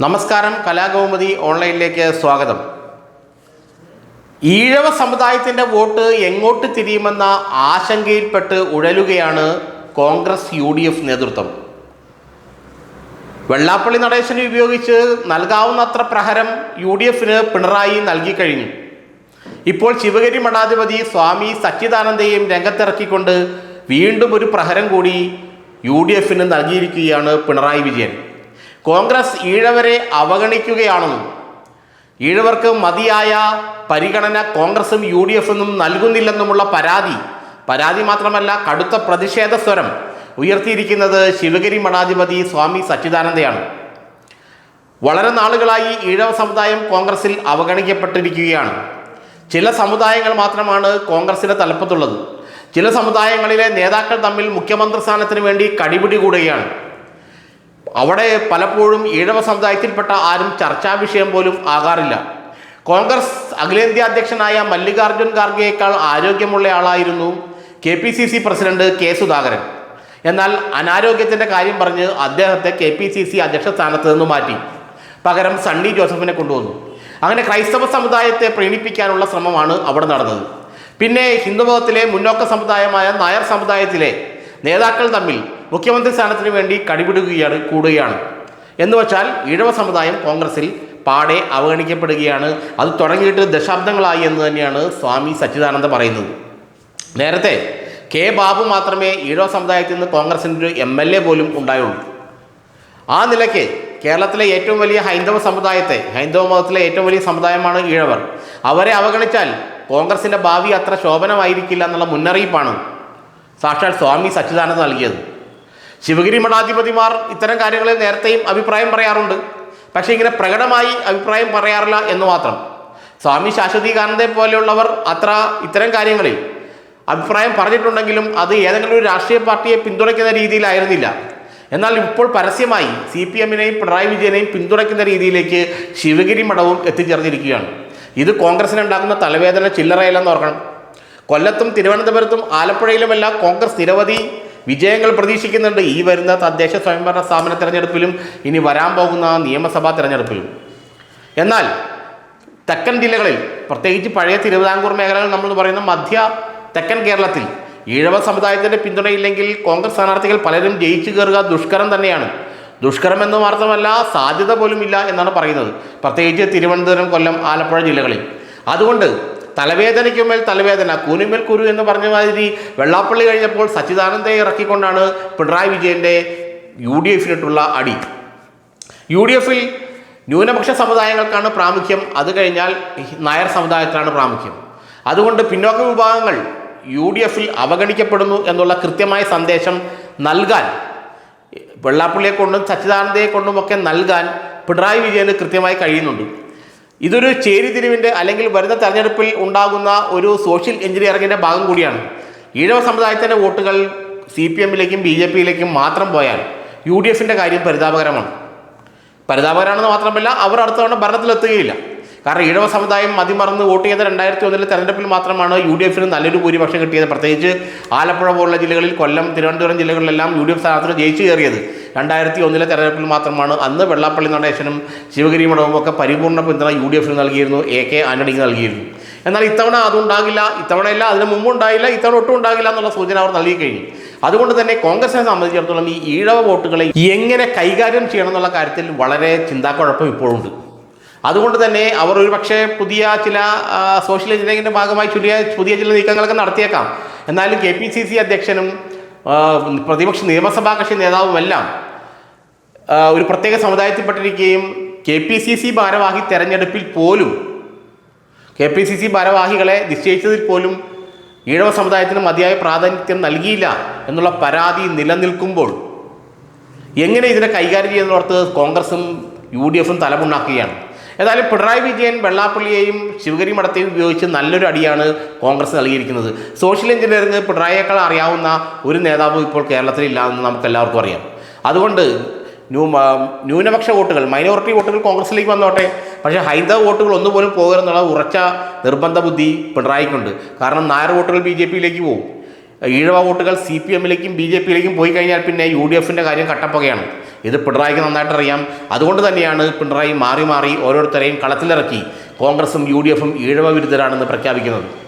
നമസ്കാരം, കലാകൗമുദി ഓൺലൈനിലേക്ക് സ്വാഗതം. ഈഴവ സമുദായത്തിൻ്റെ വോട്ട് എങ്ങോട്ട് തിരിയുമെന്ന ആശങ്കയിൽപ്പെട്ട് ഉഴലുകയാണ് കോൺഗ്രസ് UDF നേതൃത്വം. വെള്ളാപ്പള്ളി നടേശനെ ഉപയോഗിച്ച് നൽകാവുന്നത്ര പ്രഹരം UDFന് പിണറായി നൽകിക്കഴിഞ്ഞു. ഇപ്പോൾ ശിവഗിരി മഠാധിപതി സ്വാമി സച്ചിദാനന്ദയെയും രംഗത്തിറക്കിക്കൊണ്ട് വീണ്ടും ഒരു പ്രഹരം കൂടി UDFന് നൽകിയിരിക്കുകയാണ് പിണറായി വിജയൻ. കോൺഗ്രസ് ഈഴവരെ അവഗണിക്കുകയാണെന്നും ഈഴവർക്ക് മതിയായ പരിഗണന കോൺഗ്രസും UDFനും നൽകുന്നില്ലെന്നുമുള്ള പരാതി മാത്രമല്ല, കടുത്ത പ്രതിഷേധ സ്വരം ഉയർത്തിയിരിക്കുന്നത് ശിവഗിരി മഠാധിപതി സ്വാമി സച്ചിദാനന്ദയാണ്. വളരെ നാളുകളായി ഈഴവ സമുദായം കോൺഗ്രസിൽ അവഗണിക്കപ്പെട്ടിരിക്കുകയാണ്. ചില സമുദായങ്ങൾ മാത്രമാണ് കോൺഗ്രസിൻ്റെ തലപ്പത്തുള്ളത്. ചില സമുദായങ്ങളിലെ നേതാക്കൾ തമ്മിൽ മുഖ്യമന്ത്രി സ്ഥാനത്തിന് വേണ്ടി കടിപിടി കൂടുകയാണ്. അവിടെ പലപ്പോഴും ഈഴവ സമുദായത്തിൽപ്പെട്ട ആരും ചർച്ചാ വിഷയം പോലും ആകാറില്ല. കോൺഗ്രസ് അഖിലേന്ത്യാ അധ്യക്ഷനായ മല്ലികാർജ്ജുൻ ഖാർഗെയേക്കാൾ ആരോഗ്യമുള്ള ആളായിരുന്നു KPCC പ്രസിഡന്റ് K. സുധാകരൻ. എന്നാൽ അനാരോഗ്യത്തിൻ്റെ കാര്യം പറഞ്ഞ് അദ്ദേഹത്തെ KPCC അധ്യക്ഷ സ്ഥാനത്ത് നിന്ന് മാറ്റി. പകരം സണ്ണി ജോസഫിനെ കൊണ്ടുവന്നു. അങ്ങനെ ക്രൈസ്തവ സമുദായത്തെ പ്രീണിപ്പിക്കാനുള്ള ശ്രമമാണ് അവിടെ നടന്നത്. പിന്നെ ഹിന്ദുമതത്തിലെ മുന്നോക്ക സമുദായമായ നായർ സമുദായത്തിലെ നേതാക്കൾ തമ്മിൽ മുഖ്യമന്ത്രി സ്ഥാനത്തിന് വേണ്ടി കൂടുകയാണ്. എന്ന് വച്ചാൽ ഈഴവ സമുദായം കോൺഗ്രസിൽ പാടെ അവഗണിക്കപ്പെടുകയാണ്. അത് തുടങ്ങിയിട്ട് ദശാബ്ദങ്ങളായി എന്ന് തന്നെയാണ് സ്വാമി സച്ചിദാനന്ദ പറയുന്നത്. നേരത്തെ K. ബാബു മാത്രമേ ഈഴവ സമുദായത്തിൽ നിന്ന് കോൺഗ്രസിൻ്റെ ഒരു MLA പോലും ഉണ്ടായുള്ളൂ. ആ നിലയ്ക്ക് കേരളത്തിലെ ഏറ്റവും വലിയ ഹൈന്ദവ മതത്തിലെ ഏറ്റവും വലിയ സമുദായമാണ് ഈഴവർ. അവരെ അവഗണിച്ചാൽ കോൺഗ്രസിൻ്റെ ഭാവി അത്ര ശോഭനമായിരിക്കില്ല എന്നുള്ള മുന്നറിയിപ്പാണ് സാക്ഷാൽ സ്വാമി സച്ചിദാനന്ദ നൽകിയത്. ശിവഗിരി മഠാധിപതിമാർ ഇത്തരം കാര്യങ്ങളിൽ നേരത്തെയും അഭിപ്രായം പറയാറുണ്ട്. പക്ഷേ ഇങ്ങനെ പ്രകടമായി അഭിപ്രായം പറയാറില്ല എന്ന് മാത്രം. സ്വാമി ശാശ്വതീകാനന്ദയെ പോലെയുള്ളവർ ഇത്തരം കാര്യങ്ങളിൽ അഭിപ്രായം പറഞ്ഞിട്ടുണ്ടെങ്കിലും അത് ഏതെങ്കിലും ഒരു രാഷ്ട്രീയ പാർട്ടിയെ പിന്തുണയ്ക്കുന്ന രീതിയിലായിരുന്നില്ല. എന്നാൽ ഇപ്പോൾ പരസ്യമായി CPMനെയും പിണറായി വിജയനെയും പിന്തുണയ്ക്കുന്ന രീതിയിലേക്ക് ശിവഗിരി മഠവും എത്തിച്ചേർന്നിരിക്കുകയാണ്. ഇത് കോൺഗ്രസിന് ഉണ്ടാക്കുന്ന തലവേദന ചില്ലറയില്ലെന്ന് ഓർക്കണം. കൊല്ലത്തും തിരുവനന്തപുരത്തും ആലപ്പുഴയിലുമെല്ലാം കോൺഗ്രസ് നിരവധി വിജയങ്ങൾ പ്രതീക്ഷിക്കുന്നുണ്ട്. ഈ വരുന്ന തദ്ദേശ സ്വയംഭരണ സ്ഥാപന തിരഞ്ഞെടുപ്പിലും ഇനി വരാൻ പോകുന്ന നിയമസഭാ തിരഞ്ഞെടുപ്പിലും. എന്നാൽ തെക്കൻ ജില്ലകളിൽ, പ്രത്യേകിച്ച് പഴയ തിരുവിതാംകൂർ മേഖലകൾ നമ്മൾ പറയുന്ന മധ്യ തെക്കൻ കേരളത്തിൽ ഈഴവ സമുദായത്തിൻ്റെ പിന്തുണയില്ലെങ്കിൽ കോൺഗ്രസ് സ്ഥാനാർത്ഥികൾ പലരും ജയിച്ചു കയറുക ദുഷ്കരം തന്നെയാണ്. ദുഷ്കരം എന്ന് മാത്രമല്ല, സാധ്യത പോലും ഇല്ല എന്നാണ് പറയുന്നത്, പ്രത്യേകിച്ച് തിരുവനന്തപുരം, കൊല്ലം, ആലപ്പുഴ ജില്ലകളിൽ. അതുകൊണ്ട് തലവേദനയ്ക്കുമേൽ തലവേദന, കൂനുമേൽ കുരു എന്ന് പറഞ്ഞ മാതിരി വെള്ളാപ്പള്ളി കഴിഞ്ഞപ്പോൾ സച്ചിദാനന്ദയെ ഇറക്കിക്കൊണ്ടാണ് പിണറായി വിജയൻ്റെ UDFിനിട്ടുള്ള അടി. UDFിൽ ന്യൂനപക്ഷ സമുദായങ്ങൾക്കാണ് പ്രാമുഖ്യം. അത് കഴിഞ്ഞാൽ നായർ സമുദായത്തിലാണ് പ്രാമുഖ്യം. അതുകൊണ്ട് പിന്നോക്ക വിഭാഗങ്ങൾ UDFിൽ അവഗണിക്കപ്പെടുന്നു എന്നുള്ള കൃത്യമായ സന്ദേശം നൽകാൻ, വെള്ളാപ്പള്ളിയെ കൊണ്ടും സച്ചിദാനന്ദയെ കൊണ്ടുമൊക്കെ നൽകാൻ പിണറായി വിജയന് കൃത്യമായി കഴിയുന്നുണ്ട്. ഇതൊരു ചേരിതിരിവിൻ്റെ അല്ലെങ്കിൽ വരുന്ന തെരഞ്ഞെടുപ്പിൽ ഉണ്ടാകുന്ന ഒരു സോഷ്യൽ എഞ്ചിനീയറിങ്ങിൻ്റെ ഭാഗം കൂടിയാണ്. ഈഴവ സമുദായത്തിൻ്റെ വോട്ടുകൾ CPMലേക്കും BJPയിലേക്കും മാത്രം പോയാൽ UDFിൻ്റെ കാര്യം പരിതാപകരമാണെന്ന് മാത്രമല്ല, അവർ അടുത്ത തവണ ഭരണത്തിലെത്തുകയില്ല. കാരണം ഈഴവ സമുദായം മതിമറന്ന് വോട്ട് ചെയ്ത 2001 തെരഞ്ഞെടുപ്പിൽ മാത്രമാണ് UDFിന് നല്ലൊരു ഭൂരിപക്ഷം കിട്ടിയത്. പ്രത്യേകിച്ച് ആലപ്പുഴ പോലുള്ള ജില്ലകളിൽ, കൊല്ലം, തിരുവനന്തപുരം ജില്ലകളിലെല്ലാം UDF സ്ഥാനാർത്ഥികൾ ജയിച്ചു കയറിയത് 2001 തെരഞ്ഞെടുപ്പിൽ മാത്രമാണ്. അന്ന് വെള്ളാപ്പള്ളി നടേശനും ശിവഗിരി മഠവും ഒക്കെ പരിപൂർണ്ണ പിന്തുണ UDFിന് നൽകിയിരുന്നു, AK ആന്റണിക്ക് നൽകിയിരുന്നു. എന്നാൽ ഇത്തവണ അതുണ്ടാകില്ല, ഇത്തവണയല്ല, അതിന് മുമ്പുണ്ടായില്ല, ഇത്തവണ ഒട്ടും ഉണ്ടാകില്ല എന്നുള്ള സൂചന അവർ നൽകി കഴിഞ്ഞു. അതുകൊണ്ട് തന്നെ കോൺഗ്രസിനെ സംബന്ധിച്ചിടത്തോളം ഈ ഈഴവ വോട്ടുകളെ എങ്ങനെ കൈകാര്യം ചെയ്യണം എന്നുള്ള കാര്യത്തിൽ വളരെ ചിന്താക്കുഴപ്പം ഇപ്പോഴുണ്ട്. അതുകൊണ്ട് തന്നെ അവർ ഒരു പക്ഷേ പുതിയ ചില സോഷ്യൽ എഞ്ചിനീയറിംഗിൻ്റെ ഭാഗമായി പുതിയ ചില നീക്കങ്ങളൊക്കെ നടത്തിയേക്കാം. എന്നാലും KPCC അധ്യക്ഷനും പ്രതിപക്ഷ നിയമസഭാ കക്ഷി നേതാവുമെല്ലാം ഒരു പ്രത്യേക സമുദായത്തിൽപ്പെട്ടിരിക്കുകയും KPCC ഭാരവാഹി തെരഞ്ഞെടുപ്പിൽ പോലും KPCC ഭാരവാഹികളെ നിശ്ചയിച്ചതിൽ പോലും ഈഴവ സമുദായത്തിന് മതിയായ പ്രാതിനിധ്യം നൽകിയില്ല എന്നുള്ള പരാതി നിലനിൽക്കുമ്പോൾ എങ്ങനെ ഇതിനെ കൈകാര്യം ചെയ്യുന്നതോർത്ത് കോൺഗ്രസും UDFും തലമുണ്ടാക്കുകയാണ്. ഏതായാലും പിണറായി വിജയൻ വെള്ളാപ്പള്ളിയെയും ശിവഗിരി മഠത്തെയും ഉപയോഗിച്ച് നല്ലൊരു അടിയാണ് കോൺഗ്രസ് നൽകിയിരിക്കുന്നത്. സോഷ്യൽ എഞ്ചിനീയറിംഗ് പിണറായിയേക്കാൾ അറിയാവുന്ന ഒരു നേതാവും ഇപ്പോൾ കേരളത്തിലില്ല എന്ന് നമുക്ക് എല്ലാവർക്കും അറിയാം. അതുകൊണ്ട് ന്യൂനപക്ഷ വോട്ടുകൾ, മൈനോറിറ്റി വോട്ടുകൾ കോൺഗ്രസിലേക്ക് വന്നോട്ടെ, പക്ഷേ ഹൈന്ദവ വോട്ടുകൾ ഒന്നുപോലും പോകരുന്നുള്ള ഉറച്ച നിർബന്ധ ബുദ്ധി പിണറായിക്കുണ്ട്. കാരണം നായർ വോട്ടുകൾ BJPയിലേക്ക് പോകും, ഈഴവ വോട്ടുകൾ CPMലേക്കും BJPയിലേക്കും പോയി കഴിഞ്ഞാൽ പിന്നെ UDFിൻ്റെ കാര്യം കട്ടപ്പുകയാണ്. ഇത് പിണറായിക്ക് നന്നായിട്ട് അറിയാം. അതുകൊണ്ട് തന്നെയാണ് പിണറായി മാറി മാറി ഓരോരുത്തരെയും കളത്തിലിറക്കി കോൺഗ്രസും UDF ഈഴവ വിരുദ്ധരാണെന്ന് പ്രഖ്യാപിക്കുന്നത്.